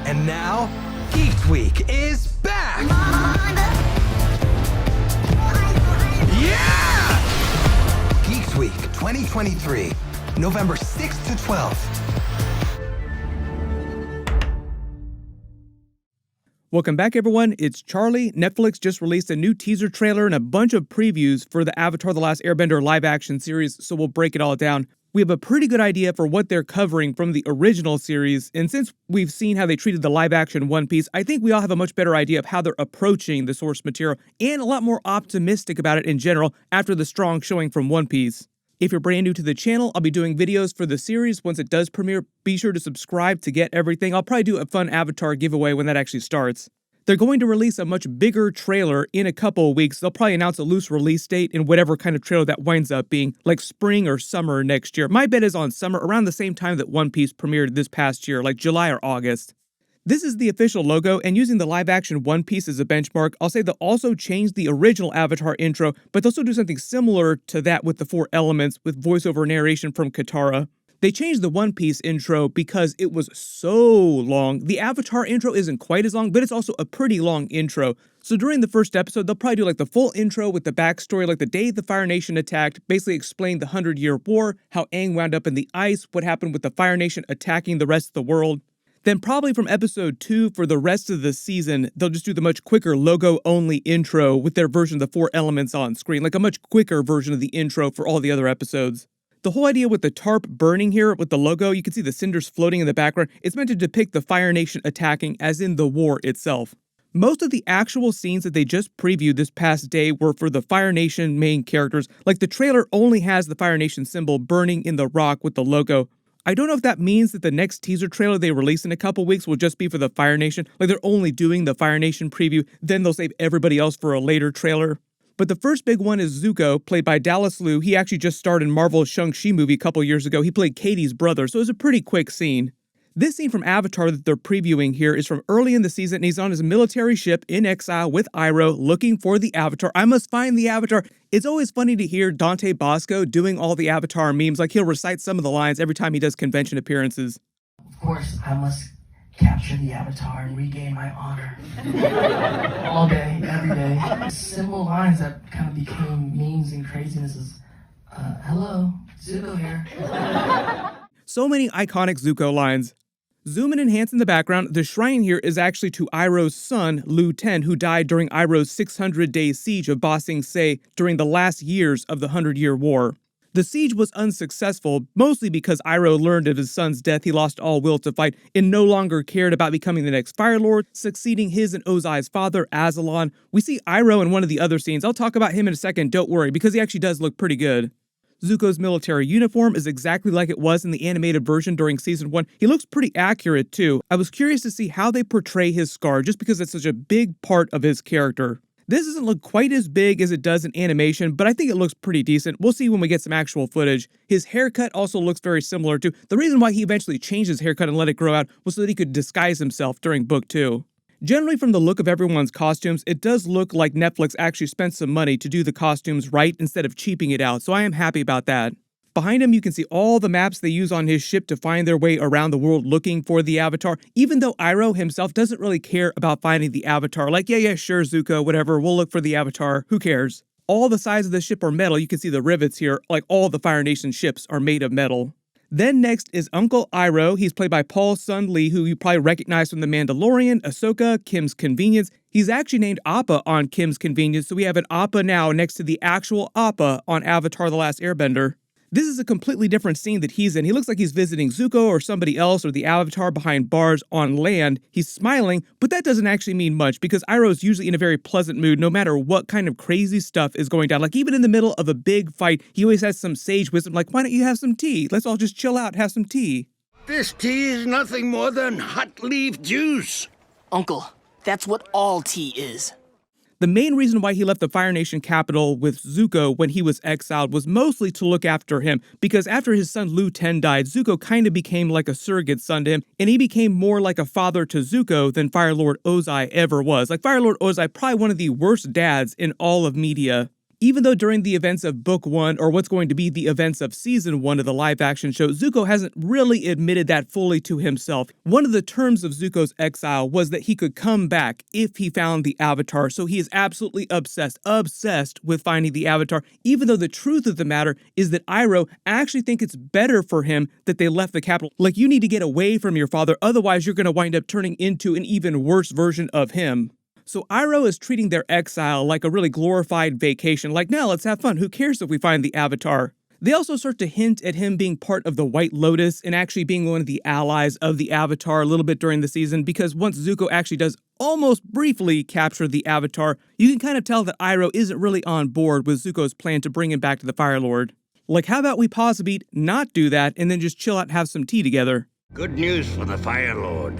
And now, Geek Week is back! Yeah! Geeks Week 2023, November 6th to 12th. Welcome back, everyone. It's Charlie. Netflix just released a new teaser trailer and a bunch of previews for the Avatar: The Last Airbender live-action series, so we'll break it all down. We have a pretty good idea for what they're covering from the original series, and since we've seen how they treated the live-action One Piece, I think we all have a much better idea of how they're approaching the source material, and a lot more optimistic about it in general after the strong showing from One Piece. If you're brand new to the channel, I'll be doing videos for the series once it does premiere. Be sure to subscribe to get everything. I'll probably do a fun Avatar giveaway when that actually starts. They're going to release a much bigger trailer in a couple of weeks. They'll probably announce a loose release date in whatever kind of trailer that winds up being, like spring or summer next year. My bet is on summer, around the same time that One Piece premiered this past year, like July or August. This is the official logo, and using the live-action One Piece as a benchmark, I'll say they'll also change the original Avatar intro, but they'll also do something similar to that with the four elements, with voiceover narration from Katara. They changed the One Piece intro because it was so long. The Avatar intro isn't quite as long, but it's also a pretty long intro. So during the first episode, they'll probably do like the full intro with the backstory, like the day the Fire Nation attacked, basically explain the 100-Year War, how Aang wound up in the ice, what happened with the Fire Nation attacking the rest of the world. Then probably from episode 2 for the rest of the season, they'll just do the much quicker logo-only intro with their version of the four elements on screen, like a much quicker version of the intro for all the other episodes. The whole idea with the tarp burning here with the logo, you can see the cinders floating in the background, it's meant to depict the Fire Nation attacking as in the war itself. Most of the actual scenes that they just previewed this past day were for the Fire Nation main characters, like the trailer only has the Fire Nation symbol burning in the rock with the logo. I don't know if that means that the next teaser trailer they release in a couple weeks will just be for the Fire Nation, like they're only doing the Fire Nation preview, then they'll save everybody else for a later trailer. But the first big one is Zuko, played by Dallas Liu. He actually just starred in Marvel's Shang-Chi movie a couple years ago. He played Katie's brother, so it was a pretty quick scene. This scene from Avatar that they're previewing here is from early in the season, and he's on his military ship in exile with Iroh looking for the Avatar. I must find the Avatar. It's always funny to hear Dante Bosco doing all the Avatar memes, like he'll recite some of the lines every time he does convention appearances. Of course, I must capture the Avatar and regain my honor. All day, every day. Simple lines that kind of became memes and craziness is, hello, Zuko here. So many iconic Zuko lines. Zoom and enhance in the background, the shrine here is actually to Iroh's son, Lu Ten, who died during Iroh's 600-day siege of Ba Sing Se during the last years of the 100-Year War. The siege was unsuccessful, mostly because Iroh learned of his son's death, he lost all will to fight, and no longer cared about becoming the next Fire Lord, succeeding his and Ozai's father, Azula. We see Iroh in one of the other scenes. I'll talk about him in a second, don't worry, because he actually does look pretty good. Zuko's military uniform is exactly like it was in the animated version during Season 1. He looks pretty accurate, too. I was curious to see how they portray his scar, just because it's such a big part of his character. This doesn't look quite as big as it does in animation, but I think it looks pretty decent. We'll see when we get some actual footage. His haircut also looks very similar, too. The reason why he eventually changed his haircut and let it grow out was so that he could disguise himself during Book 2. Generally, from the look of everyone's costumes, it does look like Netflix actually spent some money to do the costumes right instead of cheaping it out, so I am happy about that. Behind him, you can see all the maps they use on his ship to find their way around the world looking for the Avatar, even though Iroh himself doesn't really care about finding the Avatar. Like, yeah, sure, Zuko, whatever, we'll look for the Avatar, who cares? All the sides of the ship are metal. You can see the rivets here, like all the Fire Nation ships are made of metal. Then next is Uncle Iroh. He's played by Paul Sun-Lee, who you probably recognize from The Mandalorian, Ahsoka, Kim's Convenience. He's actually named Appa on Kim's Convenience, so we have an Appa now next to the actual Appa on Avatar: The Last Airbender. This is a completely different scene that he's in. He looks like he's visiting Zuko or somebody else or the Avatar behind bars on land. He's smiling, but that doesn't actually mean much because Iroh's usually in a very pleasant mood no matter what kind of crazy stuff is going down. Like even in the middle of a big fight, he always has some sage wisdom like, why don't you have some tea? Let's all just chill out, have some tea. This tea is nothing more than hot leaf juice. Uncle, that's what all tea is. The main reason why he left the Fire Nation capital with Zuko when he was exiled was mostly to look after him, because after his son Lu Ten died, Zuko kind of became like a surrogate son to him, and he became more like a father to Zuko than Fire Lord Ozai ever was. Like Fire Lord Ozai, probably one of the worst dads in all of media. Even though during the events of Book 1, or what's going to be the events of Season 1 of the live-action show, Zuko hasn't really admitted that fully to himself. One of the terms of Zuko's exile was that he could come back if he found the Avatar, so he is absolutely obsessed with finding the Avatar, even though the truth of the matter is that Iroh actually think it's better for him that they left the capital. Like, you need to get away from your father, otherwise you're going to wind up turning into an even worse version of him. So Iroh is treating their exile like a really glorified vacation, like, now let's have fun, who cares if we find the Avatar? They also start to hint at him being part of the White Lotus and actually being one of the allies of the Avatar a little bit during the season, because once Zuko actually does almost briefly capture the Avatar, you can kind of tell that Iroh isn't really on board with Zuko's plan to bring him back to the Fire Lord. Like, how about we pause a beat, not do that, and then just chill out and have some tea together? Good news for the Fire Lord.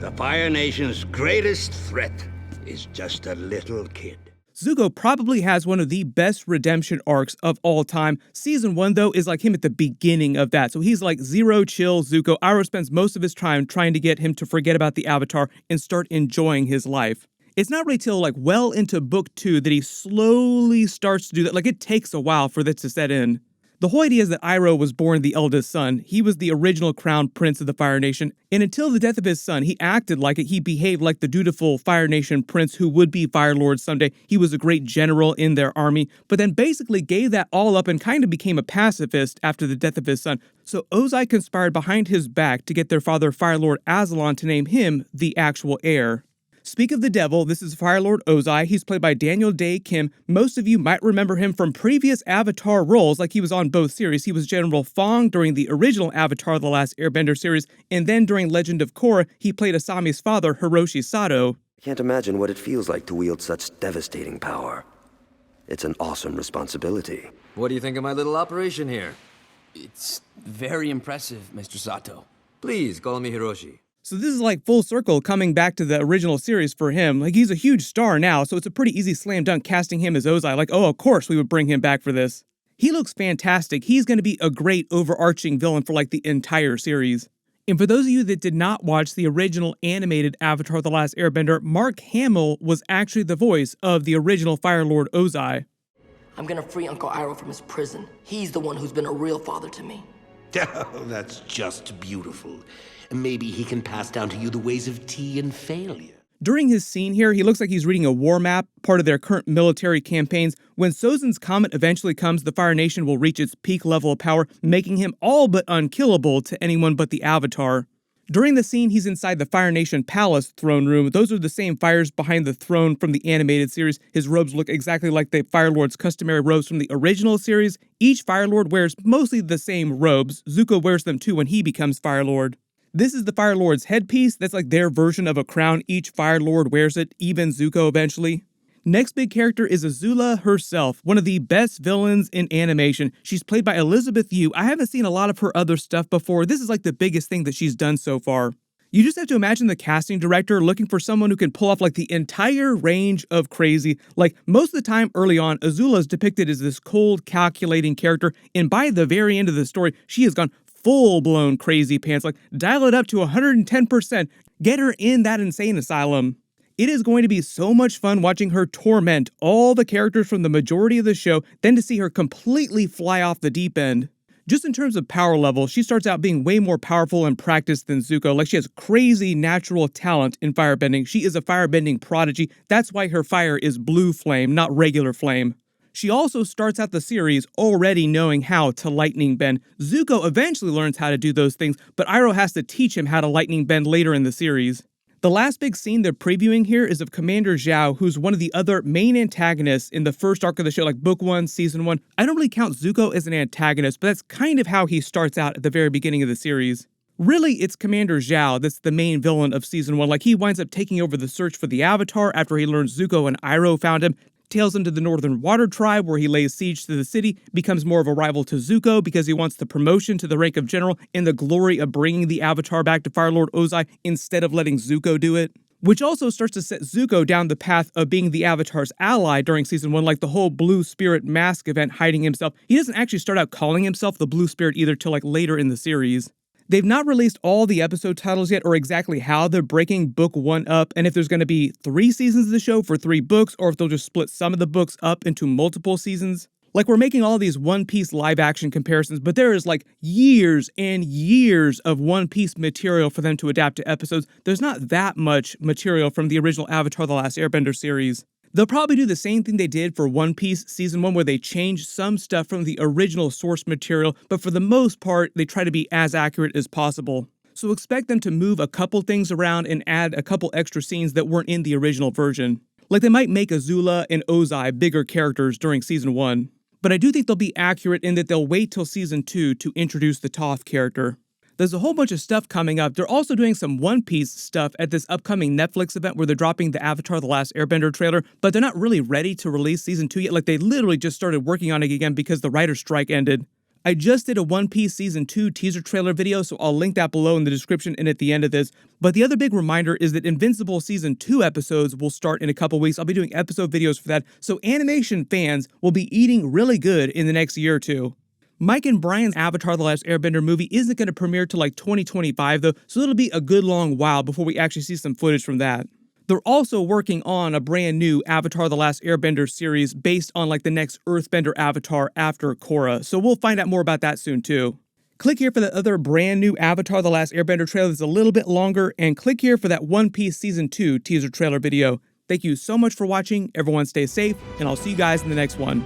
The Fire Nation's greatest threat is just a little kid. Zuko probably has one of the best redemption arcs of all time. Season 1, though, is like him at the beginning of that. So he's like zero chill Zuko. Iroh spends most of his time trying to get him to forget about the Avatar and start enjoying his life. It's not really till like well into Book 2 that he slowly starts to do that. Like, it takes a while for that to set in. The whole idea is that Iroh was born the eldest son. He was the original crown prince of the Fire Nation, and until the death of his son, he acted like it. He behaved like the dutiful Fire Nation prince who would be Fire Lord someday. He was a great general in their army, but then basically gave that all up and kind of became a pacifist after the death of his son. So Ozai conspired behind his back to get their father, Fire Lord Azula, to name him the actual heir. Speak of the devil, this is Fire Lord Ozai. He's played by Daniel Dae Kim. Most of you might remember him from previous Avatar roles, like he was on both series. He was General Fong during the original Avatar: The Last Airbender series, and then during Legend of Korra, he played Asami's father, Hiroshi Sato. I can't imagine what it feels like to wield such devastating power. It's an awesome responsibility. What do you think of my little operation here? It's very impressive, Mr. Sato. Please call me Hiroshi. So this is like full circle coming back to the original series for him. Like, he's a huge star now, so it's a pretty easy slam dunk casting him as Ozai. Like, oh, of course we would bring him back for this. He looks fantastic. He's going to be a great overarching villain for like the entire series. And for those of you that did not watch the original animated Avatar: The Last Airbender, Mark Hamill was actually the voice of the original Fire Lord Ozai. I'm gonna free Uncle Iroh from his prison. He's the one who's been a real father to me. Oh, that's just beautiful. Maybe he can pass down to you the ways of tea and failure. During his scene here, he looks like he's reading a war map, part of their current military campaigns. When Sozin's comet eventually comes, the Fire Nation will reach its peak level of power, making him all but unkillable to anyone but the Avatar. During the scene, he's inside the Fire Nation Palace throne room. Those are the same fires behind the throne from the animated series. His robes look exactly like the Fire Lord's customary robes from the original series. Each Fire Lord wears mostly the same robes. Zuko wears them too when he becomes Fire Lord. This is the Fire Lord's headpiece. That's like their version of a crown. Each Fire Lord wears it, even Zuko eventually. Next big character is Azula herself, one of the best villains in animation. She's played by Elizabeth Yu. I haven't seen a lot of her other stuff before. This is like the biggest thing that she's done so far. You just have to imagine the casting director looking for someone who can pull off like the entire range of crazy. Like, most of the time early on, Azula is depicted as this cold, calculating character, and by the very end of the story, she has gone full-blown crazy pants. Like, dial it up to 110%. Get her in that insane asylum. It is going to be so much fun watching her torment all the characters from the majority of the show, then to see her completely fly off the deep end. Just in terms of power level, she starts out being way more powerful and practiced than Zuko. Like, she has crazy natural talent in firebending. She is a firebending prodigy. That's why her fire is blue flame, not regular flame. She also starts out the series already knowing how to lightning bend. Zuko eventually learns how to do those things, but Iroh has to teach him how to lightning bend later in the series. The last big scene they're previewing here is of Commander Zhao, who's one of the other main antagonists in the first arc of the show, like Book 1, Season 1. I don't really count Zuko as an antagonist, but that's kind of how he starts out at the very beginning of the series. Really, it's Commander Zhao that's the main villain of Season 1. Like, he winds up taking over the search for the Avatar after he learns Zuko and Iroh found him, tails him to the Northern Water Tribe where he lays siege to the city, becomes more of a rival to Zuko because he wants the promotion to the rank of general and the glory of bringing the Avatar back to Fire Lord Ozai instead of letting Zuko do it. Which also starts to set Zuko down the path of being the Avatar's ally during Season 1, like the whole Blue Spirit mask event hiding himself. He doesn't actually start out calling himself the Blue Spirit either till like later in the series. They've not released all the episode titles yet or exactly how they're breaking book 1 up, and if there's going to be 3 seasons of the show for 3 books, or if they'll just split some of the books up into multiple seasons. Like, we're making all these One Piece live action comparisons, but there is like years and years of One Piece material for them to adapt to episodes. There's not that much material from the original Avatar: The Last Airbender series. They'll probably do the same thing they did for One Piece Season 1, where they change some stuff from the original source material, but for the most part, they try to be as accurate as possible. So expect them to move a couple things around and add a couple extra scenes that weren't in the original version. Like, they might make Azula and Ozai bigger characters during Season 1. But I do think they'll be accurate in that they'll wait till Season 2 to introduce the Toph character. There's a whole bunch of stuff coming up. They're also doing some One Piece stuff at this upcoming Netflix event where they're dropping the Avatar: The Last Airbender trailer, but they're not really ready to release Season 2 yet. Like, they literally just started working on it again because the writer's strike ended. I just did a One Piece Season 2 teaser trailer video, so I'll link that below in the description and at the end of this. But the other big reminder is that Invincible Season 2 episodes will start in a couple weeks. I'll be doing episode videos for that, so animation fans will be eating really good in the next year or two. Mike and Bryan's Avatar: The Last Airbender movie isn't going to premiere till like 2025 though, so it'll be a good long while before we actually see some footage from that. They're also working on a brand new Avatar: The Last Airbender series based on like the next Earthbender avatar after Korra, so we'll find out more about that soon too. Click here for the other brand new Avatar: The Last Airbender trailer that's a little bit longer, and click here for that One Piece Season 2 teaser trailer video. Thank you so much for watching, everyone stay safe, and I'll see you guys in the next one.